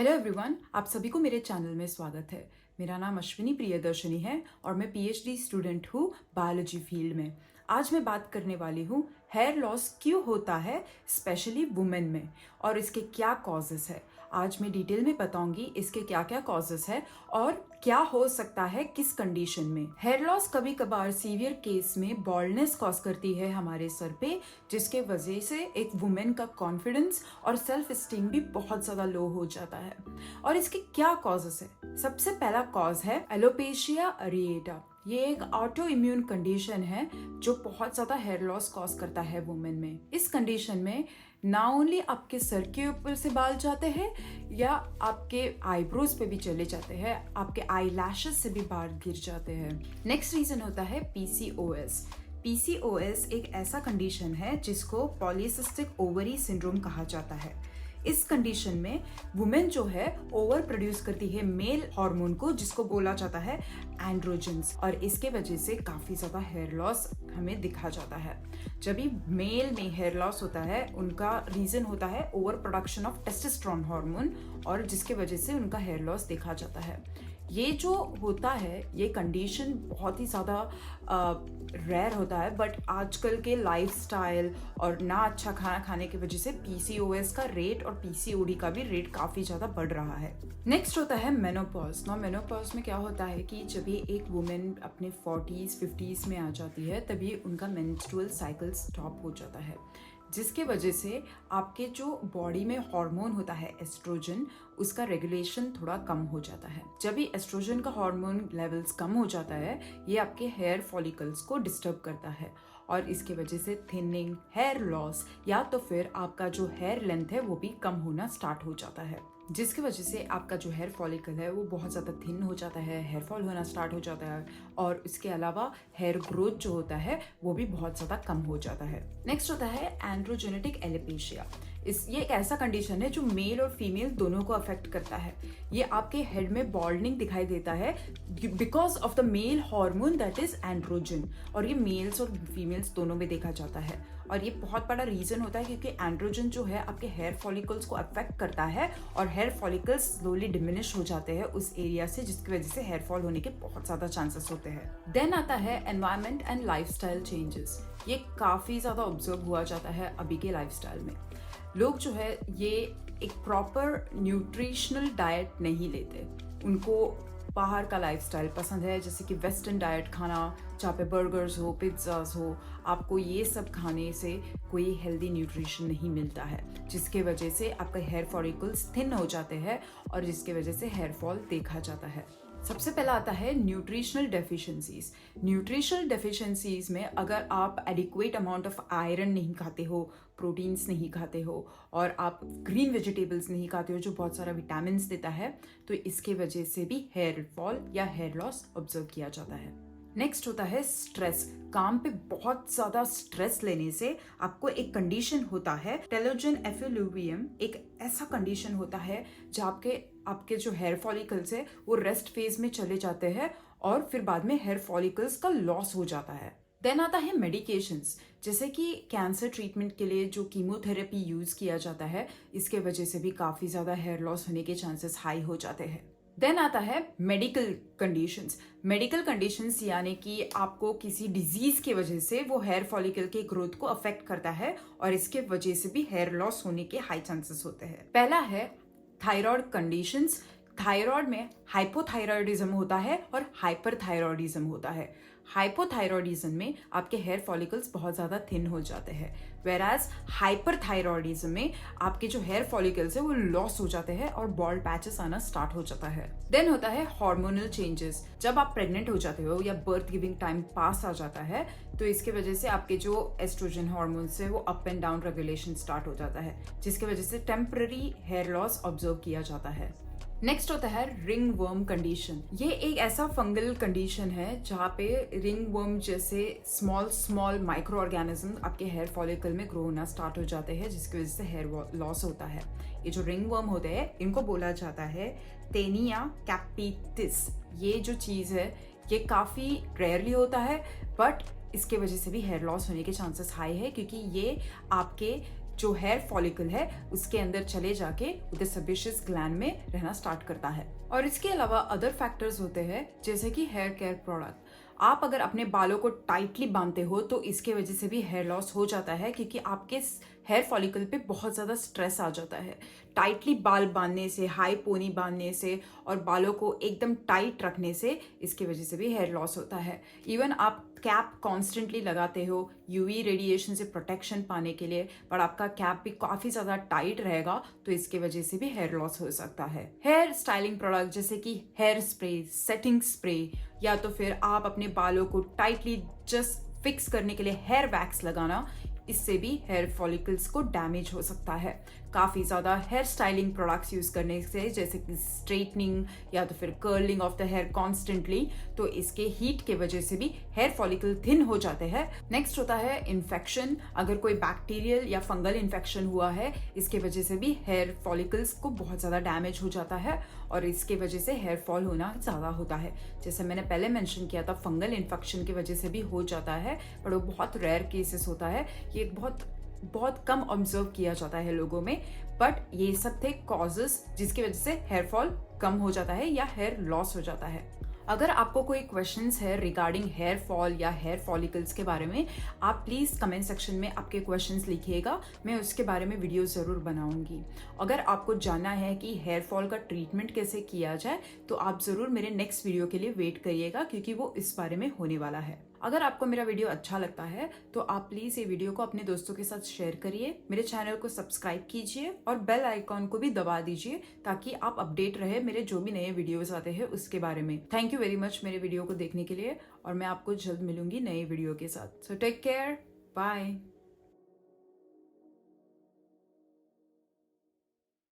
Hello everyone, आप सभी को मेरे चैनल में स्वागत है। मेरा नाम अश्विनी प्रियदर्शनी है और मैं पीएचडी स्टूडेंट हूँ बायोलॉजी फील्ड में। आज मैं बात करने वाली हूँ हेयर लॉस क्यों होता है, स्पेशली वुमेन में, और इसके क्या कॉजेस है। आज मैं डिटेल में बताऊंगी इसके क्या क्या कॉजेस है और क्या हो सकता है किस कंडीशन में। हेयर लॉस कभी कभार सीवियर केस में बॉल्डनेस कॉज करती है हमारे सर पे, जिसके वजह से एक वुमेन का कॉन्फिडेंस और सेल्फ स्टीम भी बहुत ज्यादा लो हो जाता है। और इसके क्या कॉजेस है? सबसे पहला कॉज है एलोपेशिया अरिएटा। ये एक ऑटो इम्यून कंडीशन है जो बहुत ज्यादा हेयर लॉस कॉज करता है वुमेन में। इस कंडीशन में ना ओनली आपके सर के ऊपर से बाल जाते हैं या आपके आईब्रोज पे भी चले जाते हैं, आपके आई लैशेस से भी बाल गिर जाते हैं। नेक्स्ट रीजन होता है पीसीओएस। पीसीओएस एक ऐसा कंडीशन है जिसको पॉलीसिस्टिक ओवरी सिंड्रोम कहा जाता है। इस कंडीशन में वुमेन जो है ओवर प्रोड्यूस करती है मेल हार्मोन को, जिसको बोला जाता है एंड्रोजन्स, और इसके वजह से काफी ज्यादा हेयर लॉस हमें दिखा जाता है। जब भी मेल में हेयर लॉस होता है उनका रीजन होता है over production of testosterone hormone, और जिसके वजह से उनका हेयर लॉस देखा जाता है। ये जो होता है ये कंडीशन बहुत ही ज़्यादा रेयर होता है, बट आजकल के लाइफस्टाइल और ना अच्छा खाना खाने की वजह से पीसीओएस का रेट और पीसीओडी का भी रेट काफ़ी ज़्यादा बढ़ रहा है। नेक्स्ट होता है मेनोपॉज। मेनोपॉज में क्या होता है कि जब भी एक वुमेन अपने 40s 50s में आ जाती है तभी उनका मेंस्ट्रुअल साइकिल स्टॉप हो जाता है, जिसके वजह से आपके जो बॉडी में हार्मोन होता है एस्ट्रोजन, उसका रेगुलेशन थोड़ा कम हो जाता है। जब भी एस्ट्रोजन का हार्मोन लेवल्स कम हो जाता है ये आपके हेयर फॉलिकल्स को डिस्टर्ब करता है और इसके वजह से थिनिंग, हेयर लॉस या तो फिर आपका जो हेयर लेंथ है वो भी कम होना स्टार्ट हो जाता है, जिसकी वजह से आपका जो हेयर फॉलिकल है वो बहुत ज़्यादा थिन हो जाता है, हेयर फॉल होना स्टार्ट हो जाता है, और इसके अलावा हेयर ग्रोथ जो होता है वो भी बहुत ज़्यादा कम हो जाता है। नेक्स्ट होता है एंड्रोजेनेटिक एलोपेशिया। ये एक ऐसा कंडीशन है जो मेल और फीमेल दोनों को अफेक्ट करता है। ये आपके हेड में बॉल्डनिंग दिखाई देता है because of the male hormone that is androgen, और ये मेल्स और फीमेल्स दोनों में देखा जाता है। और ये बहुत बड़ा रीजन होता है क्योंकि एंड्रोजन जो है आपके हेयर फॉलिकल्स को अफेक्ट करता है और हेयर फॉलिकल्स स्लोली डिमिनिश हो जाते हैं उस एरिया से, जिसकी वजह से हेयर फॉल होने के बहुत ज्यादा चांसेस होते हैं। देन आता है एनवायरमेंट एंड लाइफस्टाइल चेंजेस। ये काफी ज्यादा ऑब्जर्व हुआ जाता है अभी के लाइफस्टाइल में। लोग जो है ये एक प्रॉपर न्यूट्रिशनल डाइट नहीं लेते, उनको बाहर का लाइफस्टाइल पसंद है, जैसे कि वेस्टर्न डाइट खाना, जहाँ पे बर्गर्स हो, पिज्ज़ाज हो। आपको ये सब खाने से कोई हेल्दी न्यूट्रिशन नहीं मिलता है, जिसके वजह से आपका हेयर फॉलिकल्स थिन हो जाते हैं और जिसके वजह से हेयर फॉल देखा जाता है। सबसे पहला आता है न्यूट्रिशनल डेफिशिएंसीज। न्यूट्रिशनल डेफिशिएंसीज में अगर आप एडिक्वेट अमाउंट ऑफ आयरन नहीं खाते हो, प्रोटीन्स नहीं खाते हो और आप ग्रीन वेजिटेबल्स नहीं खाते हो जो बहुत सारा विटामिन देता है, तो इसके वजह से भी हेयर फॉल या हेयर लॉस ऑब्जर्व किया जाता है। नेक्स्ट होता है स्ट्रेस। काम पे बहुत ज्यादा स्ट्रेस लेने से आपको एक कंडीशन होता है टेलोजन एफिलुवियम। एक ऐसा कंडीशन होता है जहाँ आपके जो हेयर फॉलिकल्स है वो रेस्ट फेज में चले जाते हैं और फिर बाद में हेयर फॉलिकल्स का लॉस हो जाता है। देन आता है मेडिकेशंस, जैसे कि कैंसर ट्रीटमेंट के लिए जो कीमोथेरेपी यूज किया जाता है, इसके वजह से भी काफी ज्यादा हेयर लॉस होने के चांसेस हाई हो जाते हैं। देन आता है मेडिकल कंडीशंस। मेडिकल कंडीशंस यानी कि आपको किसी डिजीज की वजह से वो हेयर फॉलिकल के ग्रोथ को अफेक्ट करता है और इसके वजह से भी हेयर लॉस होने के हाई चांसेस होते हैं। पहला है थायराइड कंडीशंस। थायराइड में हाइपोथायराइडिज्म होता है और हाइपरथायराइडिज्म होता है। हाइपोथायराइडिज्म में आपके हेयर फॉलिकल्स बहुत ज्यादा थिन हो जाते हैं, वेराज हाइपरथायराइडिज्म में आपके जो हेयर फॉलिकल्स है वो लॉस हो जाते हैं और बॉल्ड पैचेस आना स्टार्ट हो जाता है। देन होता है हार्मोनल चेंजेस। जब आप प्रेग्नेंट हो जाते हो या बर्थ गिविंग टाइम पास आ जाता है तो इसके वजह से आपके जो एस्ट्रोजन हार्मोन्स है वो up and down regulation start हो जाता है, जिसकी वजह से टेम्पररी हेयर लॉस ऑब्जर्व किया जाता है। नेक्स्ट होता है रिंग वर्म कंडीशन। ये एक ऐसा फंगल कंडीशन है जहाँ पे रिंग वर्म जैसे स्मॉल माइक्रो ऑर्गेनिज्म आपके हेयर फॉलिकल में ग्रो होना स्टार्ट हो जाते हैं, जिसकी वजह से हेयर लॉस होता है। ये जो रिंग वर्म होते हैं इनको बोला जाता है टेनिया कैपिटिस। ये जो चीज़ है ये काफ़ी रेयरली होता है, बट इसके वजह से भी हेयर लॉस होने के चांसेस हाई है क्योंकि ये आपके जो हेयर फॉलिकल है उसके अंदर चले जाके उधर सेबेशियस ग्लैंड में रहना स्टार्ट करता है। और इसके अलावा अदर फैक्टर्स होते हैं जैसे कि हेयर केयर प्रोडक्ट। आप अगर अपने बालों को टाइटली बांधते हो तो इसके वजह से भी हेयर लॉस हो जाता है, क्योंकि आपके हेयर फॉलिकल पे बहुत ज़्यादा स्ट्रेस आ जाता है। टाइटली बाल बांधने से, हाई पोनी बांधने से और बालों को एकदम टाइट रखने से इसकी वजह से भी हेयर लॉस होता है। इवन आप कैप कॉन्स्टेंटली लगाते हो यूवी रेडिएशन से प्रोटेक्शन पाने के लिए, पर आपका कैप भी काफ़ी ज़्यादा टाइट रहेगा तो इसके वजह से भी हेयर लॉस हो सकता है। हेयर स्टाइलिंग प्रोडक्ट जैसे कि हेयर स्प्रे, सेटिंग स्प्रे, या तो फिर आप अपने बालों को टाइटली जस्ट फिक्स करने के लिए हेयर वैक्स लगाना, इससे भी हेयर फॉलिकल्स को डैमेज हो सकता है। काफ़ी ज़्यादा हेयर स्टाइलिंग प्रोडक्ट्स यूज़ करने से जैसे कि स्ट्रेटनिंग या तो फिर curling of the hair constantly, तो इसके हीट के वजह से भी हेयर फॉलिकल थिन हो जाते हैं। नेक्स्ट होता है इन्फेक्शन। अगर कोई बैक्टीरियल या फंगल इन्फेक्शन हुआ है इसके वजह से भी हेयर फॉलिकल्स को बहुत ज़्यादा डैमेज हो जाता है और इसके वजह से हेयर फॉल होना ज़्यादा होता है। जैसे मैंने पहले मेंशन किया था, फंगल इन्फेक्शन की वजह से भी हो जाता है, पर वो बहुत रेयर केसेस होता है। ये बहुत कम ऑब्जर्व किया जाता है लोगों में, बट ये सब थे कॉजेस जिसकी वजह से हेयर फॉल कम हो जाता है या हेयर लॉस हो जाता है। अगर आपको कोई क्वेश्चंस है रिगार्डिंग हेयर फॉल या हेयर फॉलिकल्स के बारे में, आप प्लीज़ कमेंट सेक्शन में आपके क्वेश्चंस लिखिएगा, मैं उसके बारे में वीडियो ज़रूर बनाऊंगी। अगर आपको जानना है कि हेयर फॉल का ट्रीटमेंट कैसे किया जाए तो आप ज़रूर मेरे नेक्स्ट वीडियो के लिए वेट करिएगा, क्योंकि वो इस बारे में होने वाला है। अगर आपको मेरा वीडियो अच्छा लगता है तो आप प्लीज़ ये वीडियो को अपने दोस्तों के साथ शेयर करिए, मेरे चैनल को सब्सक्राइब कीजिए और बेल आइकॉन को भी दबा दीजिए ताकि आप अपडेट रहे मेरे जो भी नए वीडियोस आते हैं उसके बारे में। थैंक यू वेरी मच मेरे वीडियो को देखने के लिए और मैं आपको जल्द मिलूंगी नए वीडियो के साथ। So take care, bye.